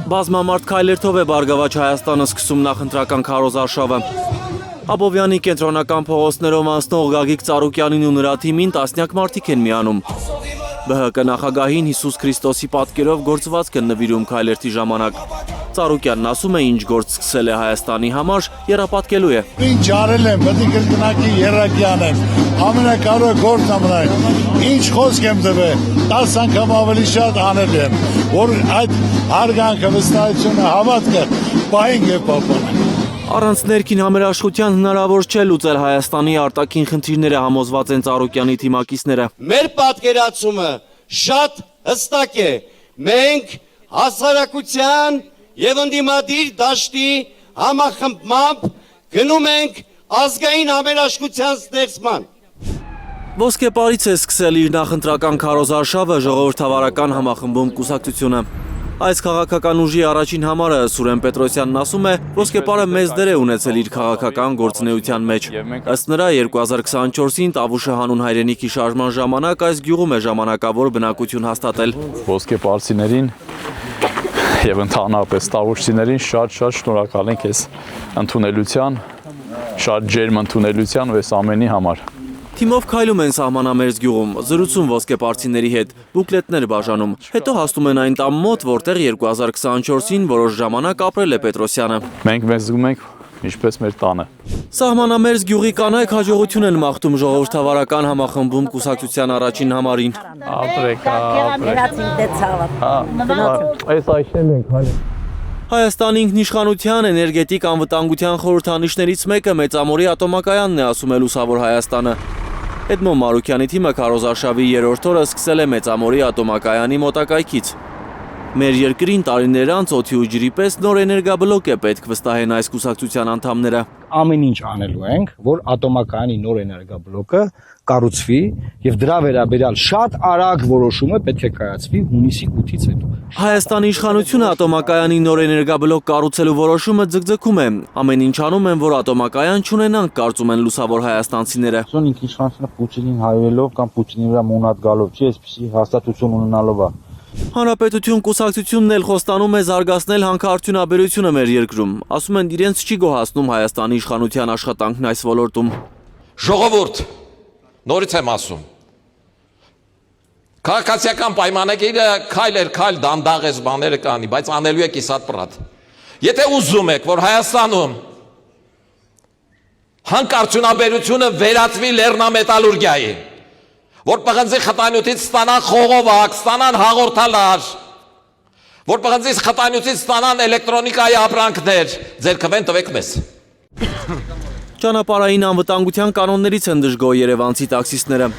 Բազմամարդ քայլերթով է Բարգավաճ Հայաստանը սկսում նախընտրական քարոզարշավը։ Աբովյանի կենտրոնական փողոցներով անցնող Գագիկ Ծառուկյանին ու նրա թիմին տասնյակ մարդիկ են միանում։ ԲՀԿ նախագահին Հիսուս Քրիստոսի պատկերով գործվածք են նվիրում քայլերթի ժամանակ։ Ծառուկյանն ասում է, ինչ գործ սկսել է Հայաստանի համար, եռապատկելու է։ Ինչ արել եմ, պետք է կրկնակի եռակյան եմ, ամենակարևոր գործն ամենայն, ինչ խոսք եմ տվել, 10 անգամ ավելի շատ անել եմ, որ այդ հարգանքը, վստահությունը, հավատքը պահենք և պահպանենք։ Առանց ներքին համերաշխության հնարավոր չէ լուծել Հայաստանի արտաքին խնդիրները, համոզված են Ծառուկյանի թիմակիցները։ Մեր պատկերացումը շատ հստակ է։ Մենք հասարակության եւ ընդդիմադիր դաշտի համախմբմամբ գնում ենք ազգային համերաշխության ստեղծման։ Ոսկեպարից է սկսել իր նախընտրական քարոզարշավը ժողովրդավարական համախմբում կուսակցությունը։ Այս քաղաքական ուժի առաջին համարը Սուրեն Պետրոսյանն ասում է, Ոսկեպարը մեծ դեր է ունեցել իր քաղաքական գործունեության մեջ։ Ըստ նրա 2024-ին Տավուշը հանուն հայրենիքի շարժման ժամանակ այս գյուղում է ժամանակավոր բնակություն հաստատել։ Ոսկեպարցիներին եւ ընդհանրապես տավուշցիներին շատ շնորհակալ ենք այս ընդունելության, շատ ջերմ ընդունելության ու այս ամենի համար։ Թիմով քայլում են սահմանամերձ գյուղում, զրուցում ոսկեպարցիների հետ, բուկլետներ բաժանում։ Հետո հասնում են այն տան մոտ, որտեղ 2024-ին որոշ ժամանակ ապրել է Պետրոսյանը։ Մենք մեզ զգում ենք ինչպես մեր տանը։ Սահմանամերձ գյուղի կանայք հաջողություն են մաղթում ժողովրդավարական համախմբում կուսակցության առաջին համարին։ Հայաստանի ինքնիշխանության էներգետիկ անվտանգության խորհրդանիշներից մեկը Մեծամորի ատոմակայանն է, ասում է Լուսավոր Հայաստանը։ Էդմոն Մարուկյանի թիմը քարոզարշավի երրորդ օրը սկսել է Մեծամորի ատոմակայանի մոտակայքից։ Մեր երկրին տարիներ անց օդի ու ջրի պես նոր էներգաբլոկ է պետք, վստահ են այս կուսակցության անդամները։ Ամեն ինչ անելու ենք, որ ատոմակայանի նոր էներգաբլոկը կառուցվի եւ դրա վերաբերյալ շատ արագ որոշումը պետք է կայացվի հունիսի 8-ից հետո։ Հայաստանի իշխանությունը ատոմակայանի նոր էներգաբլոկ կառուցելու որոշումը ձգձգում է։ Ամեն ինչ անում են, որ ատոմակայան չունենան, կարծում են լուսավոր հայաստանցիները։ Ինքնիշխանությունը Պուտինին հայրելով կամ Պուտինի վրա մունատ գալով չի, այսպեսի հաստատություն ունենալով է։ Հանրապետություն կուսակցությունն էլ խոստանում է զարգացնել հանքարդյունաբերությունը մեր երկրում։ Ասում են, իրենց չի գոհացնում Հայաստանի իշխանության աշխատանքն այս ոլորտում։ Ժողովուրդ, նորից եմ ասում։ Քաղաքացիական պայմանագիրը քայլ դանդաղ էս բաները կանի, բայց անելու եք իսատ պրատ։ Եթե ուզում եք, որ Հայաստանում հանքարդյունաբերությունը վերածվի լեռնամետալուրգիայի, որ պղնձի խտանյութից ստանան խողովակ, ստանան հաղորդալար, որ պղնձի խտանյութից ստանան էլեկտրոնիկայի ապրանքներ, ձեր կվեն տվեք մեզ։ Ճանապարհային անվտանգության կանոններից են դժգոհ երևանցի տաքսիստները։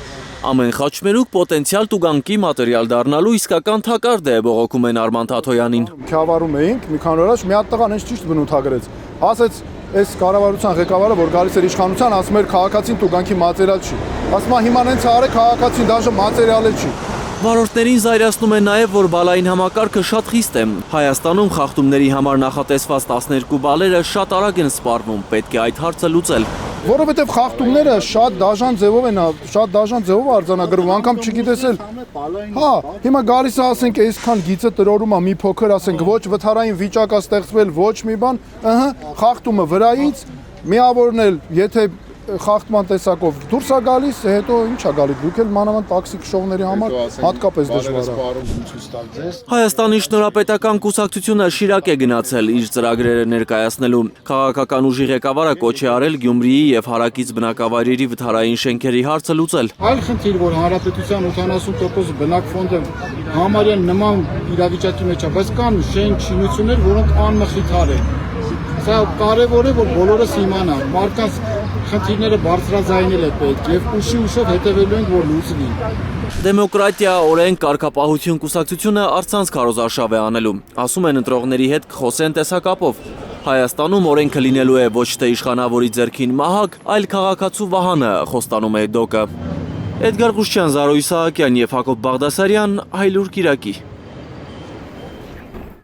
Ամեն խաչմերուկ պոտենցիալ տուգանքի մատերիալ դառնալու իսկական թակարդ է, բողոքում են Արման Թաթոյանին։ Քյավարում էինք, մի քանի օր առաջ մի հատ տղան ինձ ճիշտ բնութագրեց։ Ասեց, այս կառավարության ղեկավարը, որ գալիս էր իշխանության, ասում էր քաղաքացին տուգանքի մատերիալ չի։ Ասում է հիմա հենց արեք քաղաքացին դաժե մատերիալ չի։ Վարորդներին զայրացնում է նաև, որ բալային համակարգը շատ խիստ է։ Հայաստանում խախտումների համար նախատեսված 12 բալերը շատ արագ են սպառվում, պետք է այդ հարցը լուծել։ Որովհետև խախտումները շատ դաժան ձևով են, շատ դաժան ձևով արձանագրվում, անգամ չգիտես էլ։ Հա, հիմա գալիս է ասենք այսքան գիծը տրորում է մի փոքր, ասենք ոչ վթարային վիճակ է ստեղծվել, ոչ մի բան, խախտումը վրայից միավորն էլ, եթե խախտման տեսակով դուրս է գալիս, հետո ինչ է գալիս, դուք էլ մանավանդ տաքսի քշողների համար հատկապես դժվար է։ Հայաստանի շնորհապետական կուսակցությունը Շիրակ է գնացել իր ծրագրերը ներկայացնելու։ Քաղաքական ուժի ղեկավարը կոչ է արել Գյումրիի եւ հարակից բնակավայրերի վթարային շենքերի հարցը լուծել։ Այլ խնդիր, որ հանրապետության 80% բնակ ֆոնդը համարյա նման իրավիճակի մեջ է, բայց կան շինություններ, որոնք անմխիթար են։ Սա կարևոր է, որ բոլորս իմանան, մարդկանց խնդիրները բարձրաձայնել է պետք եւ ուշով հետևելու ենք, որ լուծվի։ Դեմոկրատիա, օրենք, կարգապահություն կուսակցությունը առցանց քարոզարշավ է անելու։ Ասում են ընտրողների հետ կխոսեն տեսակապով։ Հայաստանում օրենքը լինելու է ոչ թե իշխանավորի ձեռքին մահակ, այլ քաղաքացու վահանը, խոստանում է ԴՕԿ-ը։ Էդգար Ղուշչյան, Զարո Իսահակյան եւ Հակոբ Բաղդասարյան, Հայլուր Կիրակի։